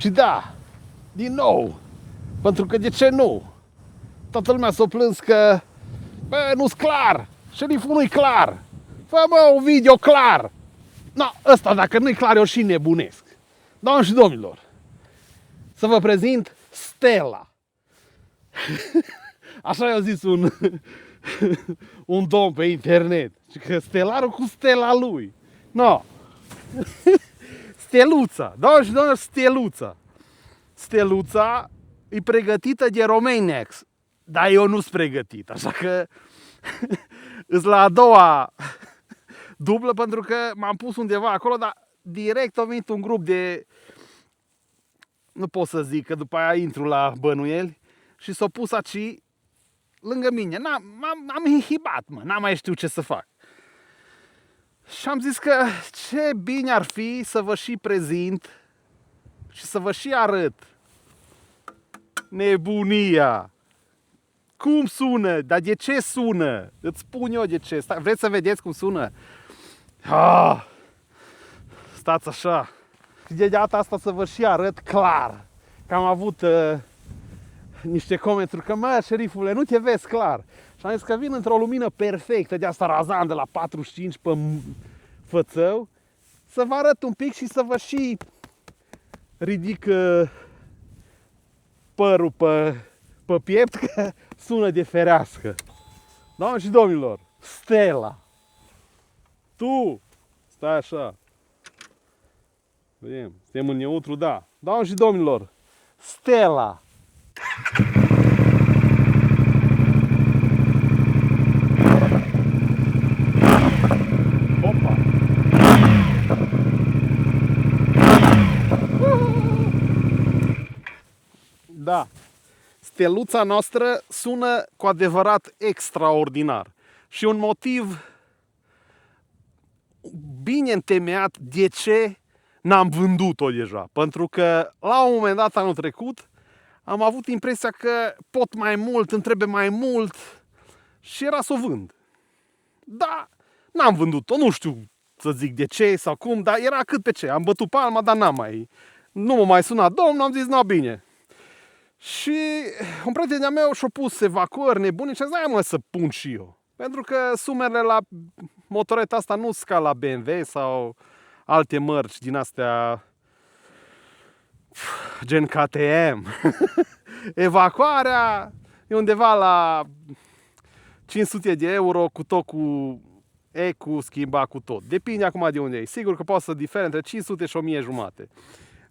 Și da, din nou, pentru că de ce nu? Toată lumea s-a plâns că, bă, nu-s clar, șeriful nu-i clar, fă mă un video clar. No, ăsta dacă nu-i clar eu și nebunesc. Doamne și domnilor, să vă prezint Stella. Așa i-a zis un domn pe internet, că stelarul cu stela lui. No. Steluța, doamne și domnilor, Steluța. Steluța e pregătită de Romaniacs, dar eu nu sunt pregătit, așa că îs la a doua dublă, pentru că m-am pus undeva acolo, dar direct a venit un grup de, nu pot să zic, că după aia intru la bănuieli, și s-a pus aici lângă mine. Am inhibat, mă, n-am mai știut ce să fac. Și am zis că ce bine ar fi să vă și prezint și să vă și arăt nebunia. Cum sună? Dar de ce sună? Îți spun eu de ce. Vreți să vedeți cum sună? Stați așa. Și de data asta să vă și arăt clar. Că am avut niște comentarii că, mă, șerifule, nu te vezi clar. Și am zis că vin într-o lumină perfectă, de asta razan de la 45 pe fățău, să vă arăt un pic și să vă și ridic părul pe piept, că sună de ferească. Doamne și domnilor, Stella. Tu, stai așa. Vedem, suntem în neutru, da. Doamne și domnilor, Stella. Opa. Da. Steluța noastră sună cu adevărat extraordinar. Și un motiv bine întemeiat de ce n-am vândut-o deja. Pentru că la un moment dat, anul trecut, am avut impresia că pot mai mult, îmi trebuie mai mult și era să o vând. Da, n-am vândut-o, nu știu să zic de ce sau cum, dar era cât pe ce. Am bătut palma, dar nu m-a mai sunat domnul, am zis, bine. Și un prieten de-a meu și-a pus evacuări nebune și a zis, mă, să pun și eu. Pentru că sumele la motoreta asta nu sunt ca la BMW sau alte mărci din astea gen KTM. Evacuarea e undeva la 500 de euro cu tot, cu ecu, schimba cu tot. Depinde acum de unde e. Sigur că poate să difere între 500 și 1500.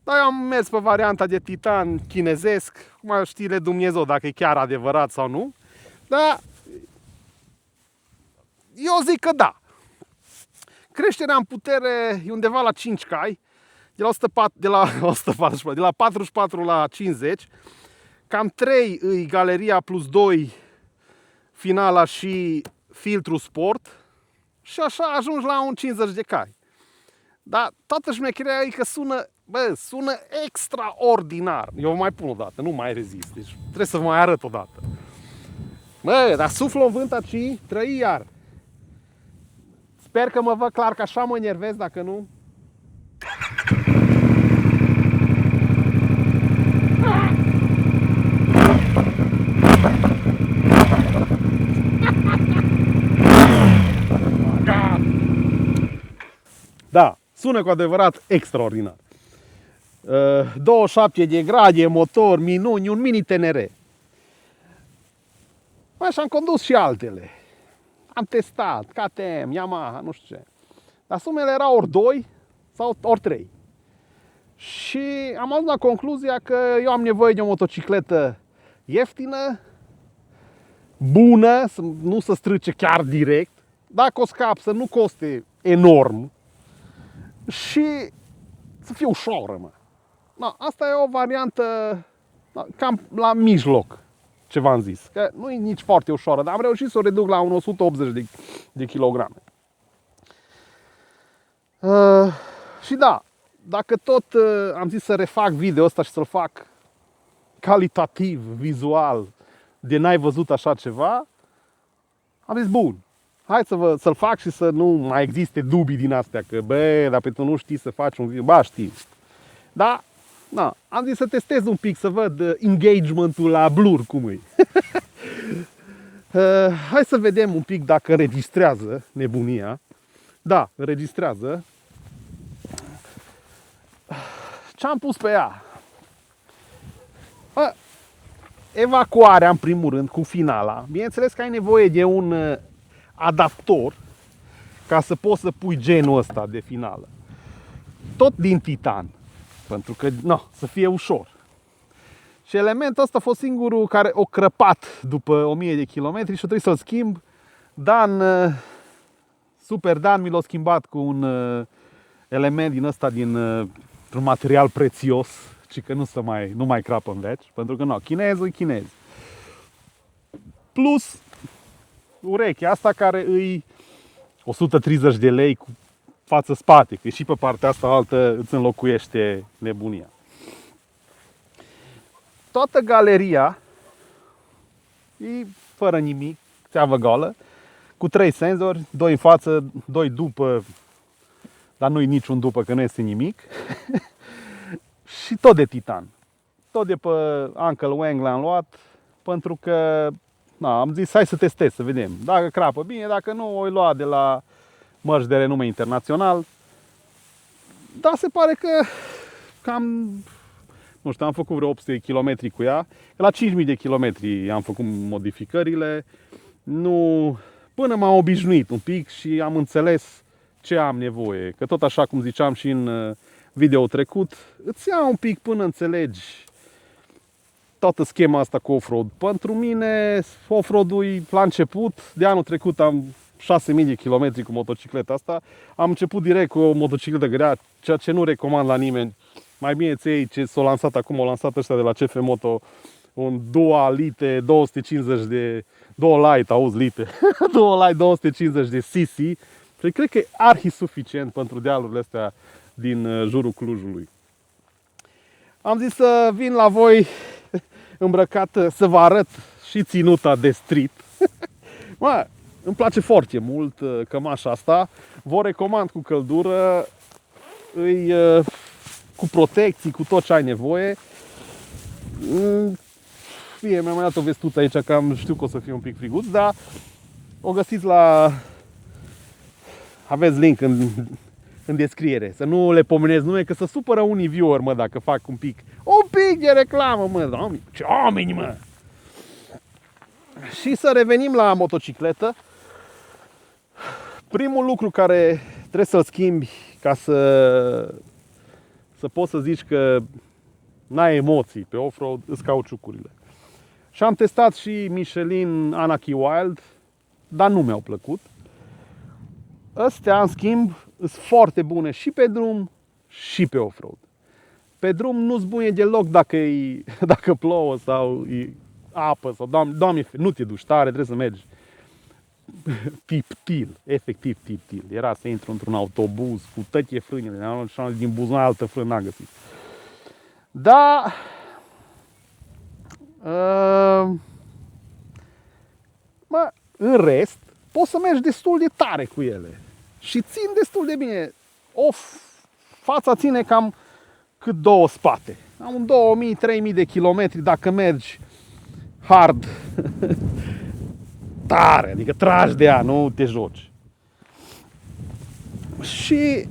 Dar eu am mers pe varianta de titan chinezesc, cum știe Dumnezeu dacă e chiar adevărat sau nu. Dar eu zic că da. Creșterea în putere e undeva la 5 cai, de la 44 la 50. Cam 3 îi galeria plus 2, finala și filtru sport. Și așa ajungi la un 50 de cai. Dar toată șmecherea e că sună extraordinar. Eu mai pun o dată, nu mai rezist. Deci trebuie să vă mai arăt o dată. Dar suflă un vânt aici, trăi iar. Sper că mă văd clar, că așa mă enervez, dacă nu. Da, sună cu adevărat extraordinar. 27 de grade, motor, minuni, un mini TNR. Mai și am condus și altele. Am testat, KTM, Yamaha, nu știu ce. Dar sumele erau ori 2 sau ori 3. Și am ajuns la concluzia că eu am nevoie de o motocicletă ieftină, bună, nu să strice chiar direct, dacă o scap să nu coste enorm și să fie ușoară, mă. Da, asta e o variantă cam la mijloc, ce v-am zis. Că nu e nici foarte ușoară, dar am reușit să o reduc la un 180 de kilograme. Și da, dacă tot am zis să refac video ăsta și să-l fac calitativ, vizual, de n-ai văzut așa ceva, am zis, bun, hai să-l fac și să nu mai existe dubii din astea, că dar pe tu nu știi să faci un video, știi. Da, Na, am zis să testez un pic, să văd engagementul la blur cum e. Hai să vedem un pic dacă înregistrează nebunia. Da, înregistrează. Ce am pus pe ea? Evacuarea în primul rând cu finala. Bineînțeles că ai nevoie de un adaptor ca să poți să pui genul ăsta de finală. Tot din titan. Pentru că, să fie ușor. Și elementul ăsta a fost singurul care o crăpat după 1000 de kilometri și trebuie să-l schimb. Super Dan mi l-a schimbat cu un element din ăsta un material prețios, ci că nu mai crapă în veci, pentru că chinezul e chinez. Plus urechea asta care îi 130 de lei cu față-spate, că și pe partea asta altă îți înlocuiește nebunia. Toată galeria e fără nimic, țeavă goală, cu 3 senzori, 2 în față, 2 după, dar nu-i niciun după, că nu este nimic. Și tot de titan. Tot de pe Uncle Wang l-am luat, pentru că am zis hai să testez, să vedem. Dacă crapă bine, dacă nu, o lua de la mărci de renume internațional. Dar se pare că cam, am făcut vreo 800 km cu ea. La 5000 de km am făcut modificările. Până m-am obișnuit un pic și am înțeles ce am nevoie. Că tot așa cum ziceam și în video trecut, îți ia un pic până înțelegi toată schema asta cu off-road. Pentru mine off-road-ul e la început. De anul trecut am 6000 de km cu motocicleta asta. Am început direct cu o motocicletă grea, ceea ce nu recomand la nimeni. Mai bine ți iei ce s-a lansat acum, au lansat ăștia de la CF Moto, un Dual Lite 250 de... Dual Light, auzi, Lite. Dual Light 250 de cc. Și cred că e arhi suficient pentru dealurile astea din jurul Clujului. Am zis să vin la voi îmbrăcat să vă arăt și ținuta de street. Îmi place foarte mult cămașa asta. Vă recomand cu căldură. Cu protecții, cu tot ce ai nevoie. Fie, mi-am mai dat o vestuță aici, că știu că o să fie un pic friguț, dar o găsiți aveți link în descriere. Să nu le pomenesc nume, că se supără unii viewer, dacă fac un pic de reclamă, Doamne, ce oameni, mă! Și să revenim la motocicletă. Primul lucru care trebuie să-l schimbi ca să poți să zici că n-ai emoții pe off-road, îs cauciucurile. Și am testat și Michelin Anarchy Wild, dar nu mi-au plăcut. Astea, în schimb, sunt foarte bune și pe drum și pe off-road. Pe drum nu-s bune deloc dacă plouă sau e apă sau doamne, nu te duci tare, trebuie să mergi tip-til, efectiv tip-til. Era să intru într-un autobuz cu toate frânile, din buzunar altă frână n-am găsit. Da, în rest, poți să mergi destul de tare cu ele și țin destul de bine. Fața ține cam cât 2 spate. Am 2000-3000 de kilometri dacă mergi hard, tare, adică tragi de ea, nu te joci. Și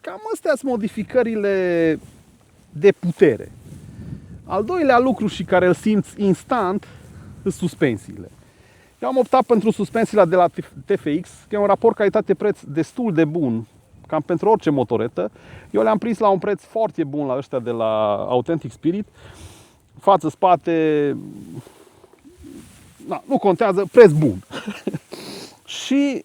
cam astea sunt modificările de putere. Al doilea lucru și care îl simți instant sunt suspensiile. Eu am optat pentru suspensiile de la TFX, că e un raport calitate-preț destul de bun, cam pentru orice motoretă. Eu le-am prins la un preț foarte bun la ăștia de la Authentic Spirit. Față, spate, nu contează, preț bun. Și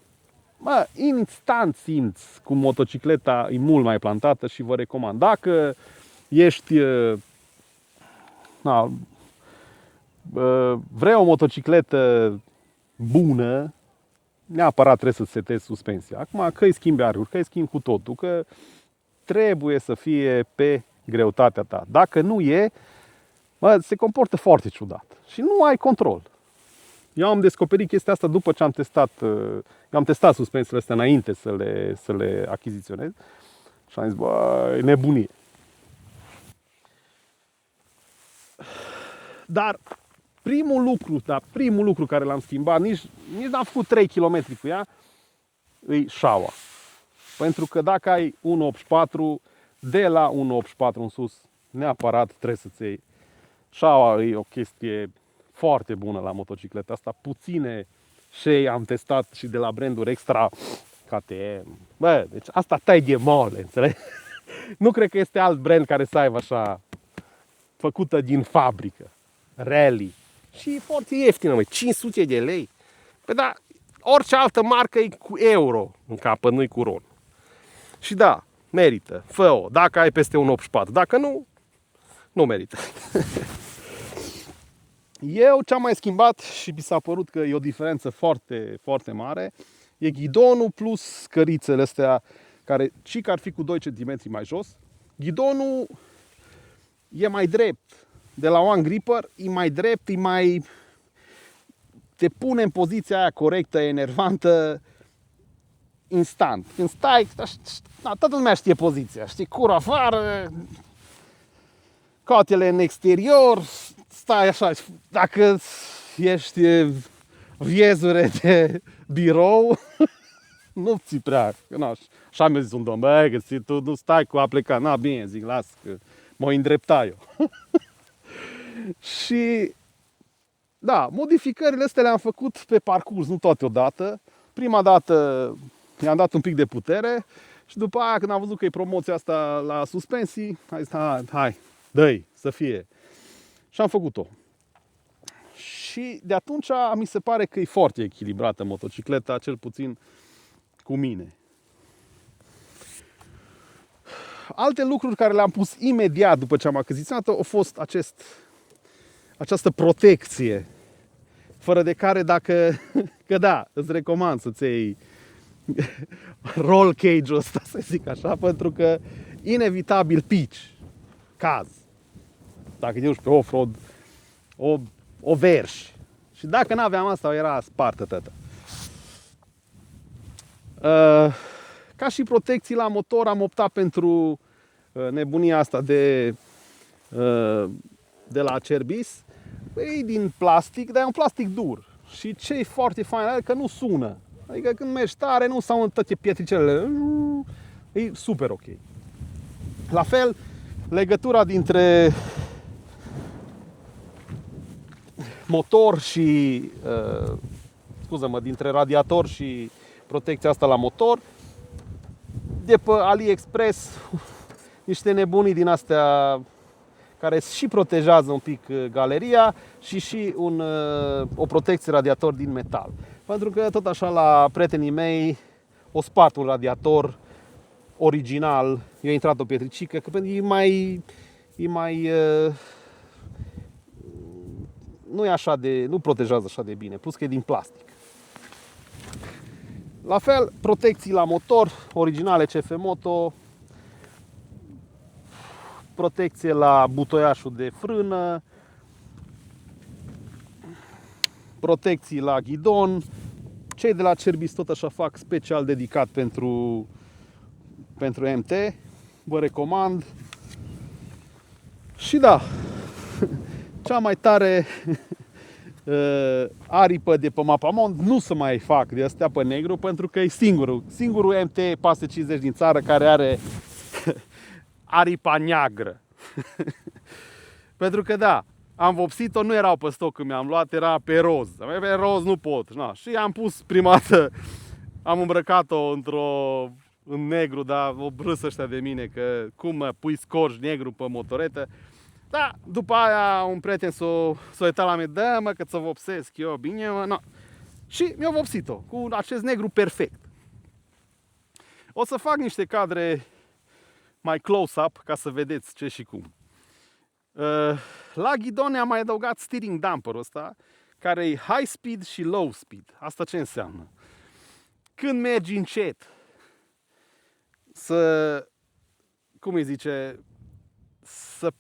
instant simți cum motocicleta e mult mai plantată și vă recomand. Dacă ești vrei o motocicletă bună, neapărat trebuie să setezi suspensia. Acum că îi schimbi arcuri, că îi schimbi cu totul, că trebuie să fie pe greutatea ta. Dacă nu e, se comportă foarte ciudat și nu ai control. Eu am descoperit chestia asta după ce am testat suspensiile astea înainte să le achiziționez Și am zis, bă, e nebunie. Dar primul lucru care l-am schimbat, nici n-am făcut 3 km cu ea, e șaua. Pentru că dacă ai 1.84, de la 1.84 în sus, neapărat trebuie să-ți iei. Șaua e o chestie foarte bună la motocicleta asta. Puține șei am testat și de la branduri extra KTM. Bă, deci asta tai de mole, înțelegi? Nu cred că este alt brand care să aibă așa făcută din fabrică. Rally. Și e foarte ieftină, măi, 500 de lei. Păi da, orice altă marcă e cu euro în capăt, nu-i cu ron. Și da, merită, fă-o, dacă ai peste un 84. Dacă nu, nu merită. Eu ce-am mai schimbat și mi s-a părut că e o diferență foarte, foarte mare, e ghidonul plus scărițele astea, care și că ar fi cu 2 cm mai jos. Ghidonul e mai drept. De la One Gripper e mai drept, e mai... te pune în poziția aia corectă, enervantă, instant. Când stai, toată lumea știe poziția, știi, cur afară, cotele în exterior, stai așa, dacă ești viezure de birou, nu ți prea, așa mi-a zis un domn, bă, că tu nu stai cu a pleca, na, bine, zic, las, că mă îndrepta eu. Și, da, modificările astea le-am făcut pe parcurs, nu toate odată. Prima dată i-am dat un pic de putere și după aia, când am văzut că e promoția asta la suspensii, am zis, hai, dă-i, să fie. Și am făcut-o. Și de atunci mi se pare că e foarte echilibrată motocicleta, cel puțin cu mine. Alte lucruri care le-am pus imediat după ce am achiziționat-o au fost această protecție, fără de care că da, îți recomand să-ți iei roll cage-ul ăsta, să zic așa, pentru că inevitabil pici, caz. Dacă te duci pe off-road, o verși. Și dacă n-aveam asta, era spartă tătă. Ca și protecții la motor, am optat pentru nebunia asta de la Acerbis. E din plastic, dar e un plastic dur. Și ce e foarte fain e că nu sună. Adică când mergi tare, nu s-au toate pietricelele. E super ok. La fel, legătura dintre motor și dintre radiator și protecția asta la motor, de pe AliExpress, niște nebunii din astea care și protejează un pic galeria și o protecție radiator din metal. Pentru că tot așa la prietenii mei o spart un radiator original, i-a intrat o pietricică, că nu protejează așa de bine, plus că e din plastic. La fel, protecții la motor, originale CF Moto, protecție la butoiașul de frână, protecții la ghidon. Cei de la Acerbis tot așa fac special dedicat pentru MT, vă recomand. Și da, cea mai tare aripă de pe Mapamond nu se mai fac de astea pe negru, pentru că e singurul MT 450 din țară care are aripa neagră. Pentru că da, am vopsit-o, nu erau pe stoc când mi-am luat, era pe roz. Pe roz nu pot. Na. Și am pus prima dată, am îmbrăcat-o în negru, dar o brâsă ăștia de mine, că cum mă pui scorj negru pe motoretă. Da, după aia un prieten s-a uitat la mine, da mă că ți-o vopsesc eu, bine mă, na. Și mi-a vopsit-o cu acest negru perfect. O să fac niște cadre mai close-up ca să vedeți ce și cum. La ghidon am mai adăugat steering damper-ul ăsta, care e high speed și low speed. Asta ce înseamnă? Când mergi încet, să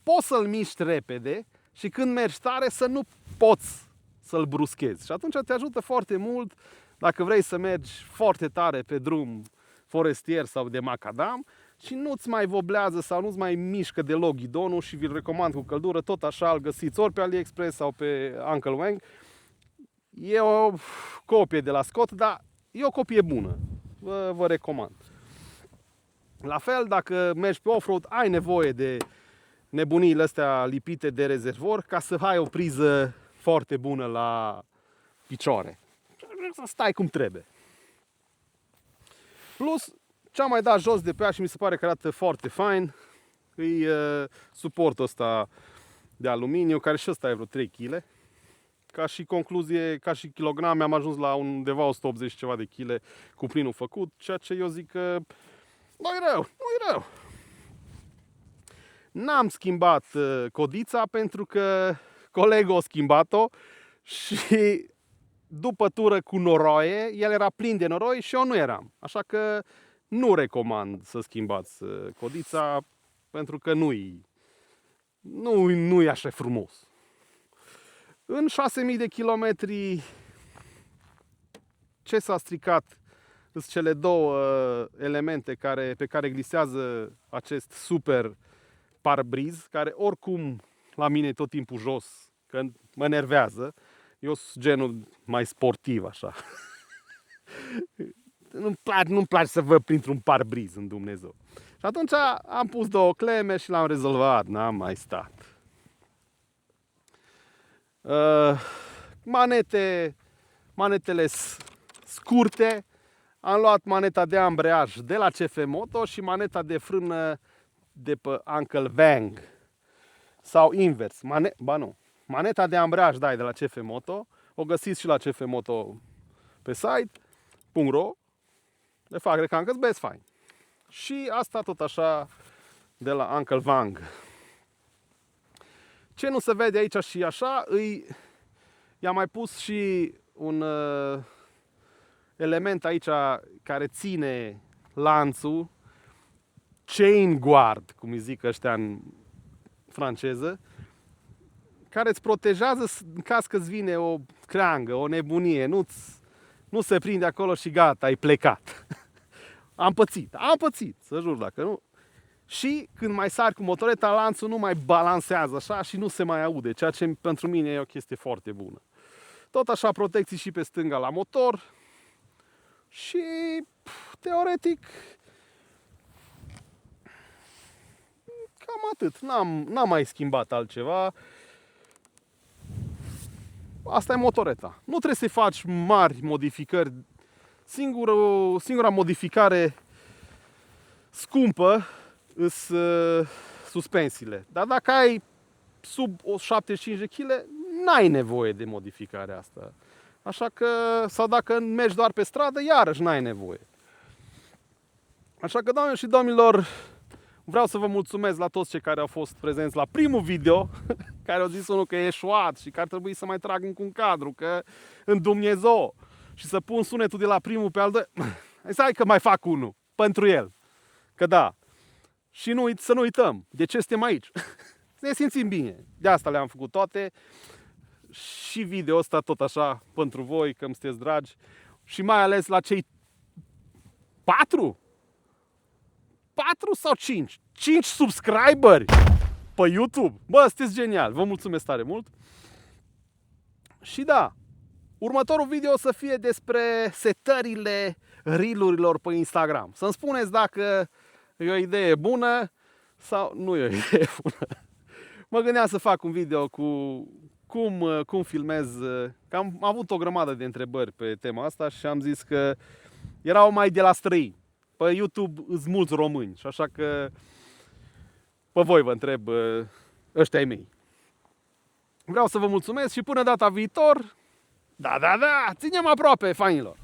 poți să-l miști repede și când mergi tare să nu poți să-l bruschezi. Și atunci te ajută foarte mult dacă vrei să mergi foarte tare pe drum forestier sau de macadam și nu-ți mai voblează sau nu-ți mai mișcă deloc ghidonul și vi-l recomand cu căldură, tot așa îl găsiți ori pe AliExpress sau pe Uncle Wang. E o copie de la Scott, dar e o copie bună, vă recomand. La fel, dacă mergi pe off-road, ai nevoie de nebuniile astea lipite de rezervor ca să ai o priză foarte bună la picioare. Să stai cum trebuie. Plus, ce-am mai dat jos de pe ea și mi se pare că arată foarte fain, e suportul ăsta de aluminiu, care și ăsta e vreo 3 kg. Ca și concluzie, ca și kilograme, am ajuns la undeva 180 ceva de kg cu plinul făcut, ceea ce eu zic că nu-i rău, nu-i rău. N-am schimbat codița pentru că colegul a schimbat-o și după tură cu noroie, el era plin de noroi și eu nu eram. Așa că nu recomand să schimbați codița pentru că nu-i așa frumos. În 6000 de kilometri, ce s-a stricat sunt cele două elemente pe care glisează acest super parbriz, care oricum la mine e tot timpul jos, că mă enervează. Eu sunt genul mai sportiv, așa. Nu-mi place să văd printr-un parbriz în Dumnezeu. Și atunci am pus 2 cleme și l-am rezolvat, n-am mai stat. Manetele scurte. Am luat maneta de ambreiaj de la CF Moto și maneta de frână de pe Uncle Wang. Sau invers. Maneta de ambreiaj, da, de la CF Moto. O găsiți și la CF Moto pe site.ro. De fapt, cred că am best fine. Și asta tot așa de la Uncle Wang. Ce nu se vede aici și așa, i-am mai pus și un element aici care ține lanțul, chain guard, cum îi zic ăștia în franceză, care îți protejează în caz că îți vine o creangă, o nebunie, nu se prinde acolo și gata, ai plecat. Am pățit, să jur, dacă nu. Și când mai sari cu motoreta, lanțul nu mai balansează așa și nu se mai aude, ceea ce pentru mine e o chestie foarte bună. Tot așa protecții și pe stânga la motor și teoretic cam atât. N-am mai schimbat altceva. Asta e motoreta. Nu trebuie să-i faci mari modificări. Singura modificare scumpă îs suspensiile. Dar dacă ai sub 75 de kg, n-ai nevoie de modificarea asta. Așa că, sau dacă mergi doar pe stradă, iarăși n-ai nevoie. Așa că, doamnelor și domnilor, vreau să vă mulțumesc la toți cei care au fost prezenți la primul video, care au zis unul că e eșuat și că ar trebui să mai trag încă un cadru, că în Dumnezeu, și să pun sunetul de la primul pe al doilea. Hai că mai fac unul pentru el. Că da. Și să nu uităm de ce suntem aici. Să ne simțim bine. De asta le-am făcut toate. Și video ăsta tot așa pentru voi, că îmi sunteți dragi. Și mai ales la cei 4 sau 5? 5 subscriberi pe YouTube. Bă, sunteți genial. Vă mulțumesc tare mult. Și da, următorul video o să fie despre setările reel-urilor pe Instagram. Să-mi spuneți dacă e o idee bună sau nu e o idee bună. Mă gândeam să fac un video cu cum filmez, că am avut o grămadă de întrebări pe tema asta și am zis că erau mai de la străini. Pe YouTube sunt mulți români și așa că pe voi vă întreb, ăștia ai mei. Vreau să vă mulțumesc și până data viitor, da, ținem aproape, fainilor!